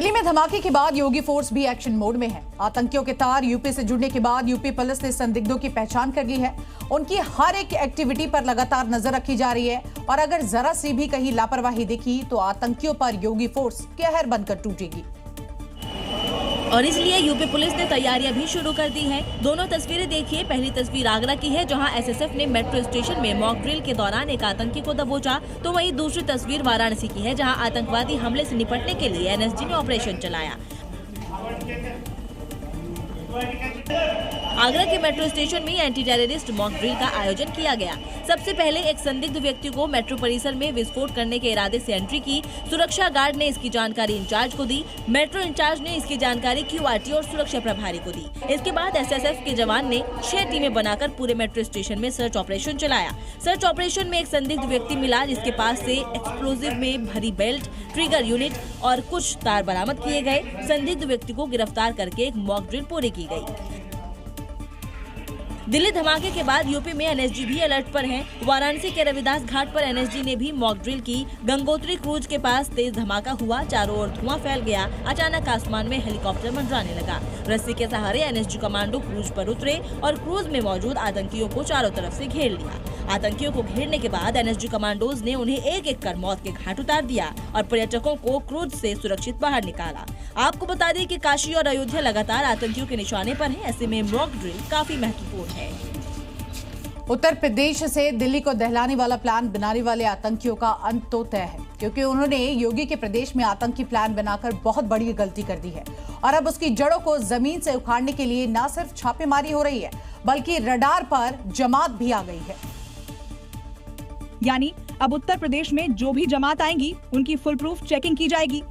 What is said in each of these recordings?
दिल्ली में धमाके के बाद योगी फोर्स भी एक्शन मोड में है। आतंकियों के तार यूपी से जुड़ने के बाद यूपी पुलिस ने संदिग्धों की पहचान कर ली है। उनकी हर एक एक्टिविटी पर लगातार नजर रखी जा रही है और अगर जरा सी भी कहीं लापरवाही दिखी तो आतंकियों पर योगी फोर्स कहर बनकर टूटेगी। और इसलिए यूपी पुलिस ने तैयारियां भी शुरू कर दी हैं। दोनों तस्वीरें देखिए। पहली तस्वीर आगरा की है, जहां एसएसएफ ने मेट्रो स्टेशन में मॉक ड्रिल के दौरान एक आतंकी को दबोचा। तो वहीं दूसरी तस्वीर वाराणसी की है, जहां आतंकवादी हमले से निपटने के लिए एनएसजी ने ऑपरेशन चलाया। आगरा के मेट्रो स्टेशन में एंटी टेररिस्ट मॉक ड्रिल का आयोजन किया गया। सबसे पहले एक संदिग्ध व्यक्ति को मेट्रो परिसर में विस्फोट करने के इरादे से एंट्री की। सुरक्षा गार्ड ने इसकी जानकारी इंचार्ज को दी। मेट्रो इंचार्ज ने इसकी जानकारी क्यूआरटी और सुरक्षा प्रभारी को दी। इसके बाद एसएसएफ के जवान ने 6 टीमें बनाकर पूरे मेट्रो स्टेशन में सर्च ऑपरेशन चलाया। सर्च ऑपरेशन में एक संदिग्ध व्यक्ति मिला, जिसके पास से एक्सप्लोजिव में भरी बेल्ट, ट्रिगर यूनिट और कुछ तार बरामद किए गए। संदिग्ध व्यक्ति को गिरफ्तार करके एक मॉक ड्रिल पूरी की गई। दिल्ली धमाके के बाद यूपी में एनएसजी भी अलर्ट पर है। वाराणसी के रविदास घाट पर एनएसजी ने भी मॉक ड्रिल की। गंगोत्री क्रूज के पास तेज धमाका हुआ, चारों ओर धुआं फैल गया। अचानक आसमान में हेलीकॉप्टर मंडराने लगा। रस्सी के सहारे एनएसजी कमांडो क्रूज पर उतरे और क्रूज में मौजूद आतंकियों को चारों तरफ से घेर लिया। आतंकियों को घेरने के बाद एनएसजी कमांडोज ने उन्हें एक एक कर मौत के घाट उतार दिया और पर्यटकों को क्रूज से सुरक्षित बाहर निकाला। आपको बता दें कि काशी और अयोध्या लगातार आतंकियों के निशाने पर हैं। ऐसे में मॉक ड्रिल काफी महत्वपूर्ण है। उत्तर प्रदेश से दिल्ली को दहलाने वाला प्लान बनाने वाले आतंकियों का अंत तो तय है, क्योंकि उन्होंने योगी के प्रदेश में आतंकी प्लान बनाकर बहुत बड़ी गलती कर दी है और अब उसकी जड़ों को जमीन से उखाड़ने के लिए न सिर्फ छापेमारी हो रही है, बल्कि रडार पर जमात भी आ गई है। यानी अब उत्तर प्रदेश में जो भी जमात आएंगी, उनकी फुल प्रूफ चेकिंग की जाएगी।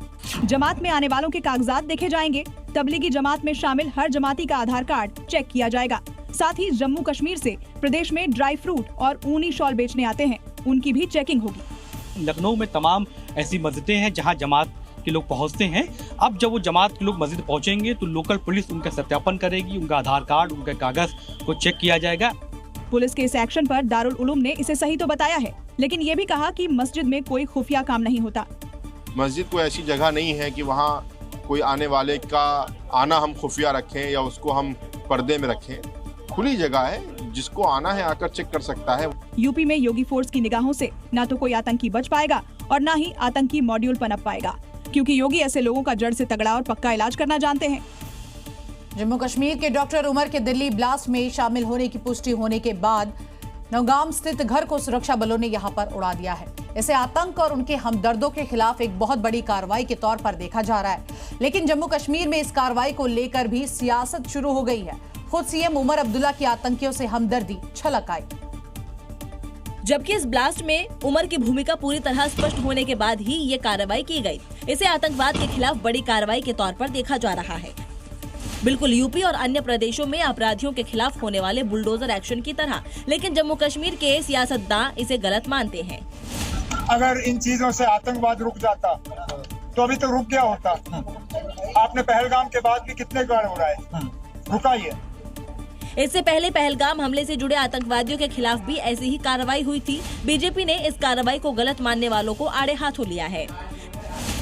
जमात में आने वालों के कागजात देखे जाएंगे। तबलीगी जमात में शामिल हर जमाती का आधार कार्ड चेक किया जाएगा। साथ ही जम्मू कश्मीर से प्रदेश में ड्राई फ्रूट और ऊनी शॉल बेचने आते हैं, उनकी भी चेकिंग होगी। लखनऊ में तमाम ऐसी मस्जिदें हैं जहां जमात के लोग पहुंचते हैं। अब जब वो जमात के लोग मस्जिद पहुंचेंगे तो लोकल पुलिस उनका सत्यापन करेगी, उनका आधार कार्ड, उनके कागज को चेक किया जाएगा। पुलिस के इस एक्शन पर दारुल उलूम ने इसे सही तो बताया है, लेकिन ये भी कहा कि मस्जिद में कोई खुफिया काम नहीं होता। मस्जिद कोई ऐसी जगह नहीं है कि वहाँ कोई आने वाले का आना हम खुफिया रखें या उसको हम पर्दे में रखें। खुली जगह है, जिसको आना है आकर चेक कर सकता है। यूपी में योगी फोर्स की निगाहों से ना तो कोई आतंकी बच पाएगा और ना ही आतंकी मॉड्यूल पनप पाएगा, क्योंकि योगी ऐसे लोगों का जड़ से तगड़ा और पक्का इलाज करना जानते हैं। जम्मू कश्मीर के डॉक्टर उमर के दिल्ली ब्लास्ट में शामिल होने की पुष्टि होने के बाद नौगाम स्थित घर को सुरक्षा बलों ने यहां पर उड़ा दिया है। इसे आतंक और उनके हमदर्दों के खिलाफ एक बहुत बड़ी कार्रवाई के तौर पर देखा जा रहा है, लेकिन जम्मू कश्मीर में इस कार्रवाई को लेकर भी सियासत शुरू हो गई है। खुद सीएम उमर अब्दुल्ला की आतंकियों से हमदर्दी छलक आई। जबकि इस ब्लास्ट में उमर की भूमिका पूरी तरह स्पष्ट होने के बाद ही ये कार्रवाई की गई। इसे आतंकवाद के खिलाफ बड़ी कार्रवाई के तौर पर देखा जा रहा है, बिल्कुल यूपी और अन्य प्रदेशों में अपराधियों के खिलाफ होने वाले बुलडोजर एक्शन की तरह। लेकिन जम्मू कश्मीर के सियासतदान इसे गलत मानते हैं। अगर इन चीजों से आतंकवाद रुक जाता तो अभी तो रुक गया होता। आपने पहलगाम के बाद भी कितने गाड़ उड़ाए, रुका ही है। इससे पहले पहलगाम हमले से जुड़े आतंकवादियों के खिलाफ भी ऐसी ही कार्रवाई हुई थी। बीजेपी ने इस कार्रवाई को गलत मानने वालों को आड़े हाथों लिया है।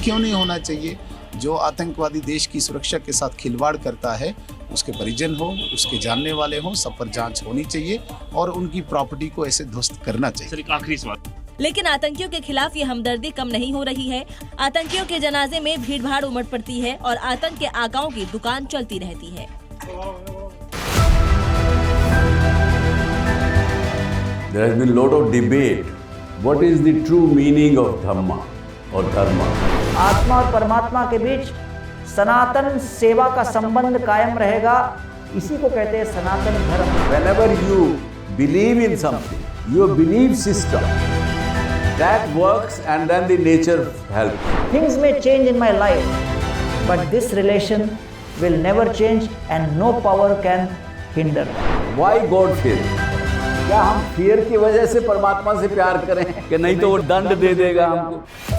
क्यों नहीं होना चाहिए? जो आतंकवादी देश की सुरक्षा के साथ खिलवाड़ करता है, उसके परिजन हो, उसके जानने वाले हो, सब पर जांच होनी चाहिए और उनकी प्रॉपर्टी को ऐसे ध्वस्त करना चाहिए। सर, एक आखिरी सवाल। लेकिन आतंकियों के खिलाफ ये हमदर्दी कम नहीं हो रही है। आतंकियों के जनाजे में भीड़भाड़ उमड़ पड़ती है और आतंक के आकाओं की दुकान चलती रहती है। There has been a lot of debate. What is the true meaning of Dhamma or Dharma? आत्मा और परमात्मा के बीच सनातन सेवा का संबंध कायम रहेगा, इसी को कहते हैं सनातन धर्म। Whenever you believe in something, your belief system that works and then the nature helps. Things may change in my life, but this relation will never change and no power can hinder. Why God fear? क्या हम fear की वजह से परमात्मा से प्यार करें कि नहीं तो वो दंड दे देगा हमको?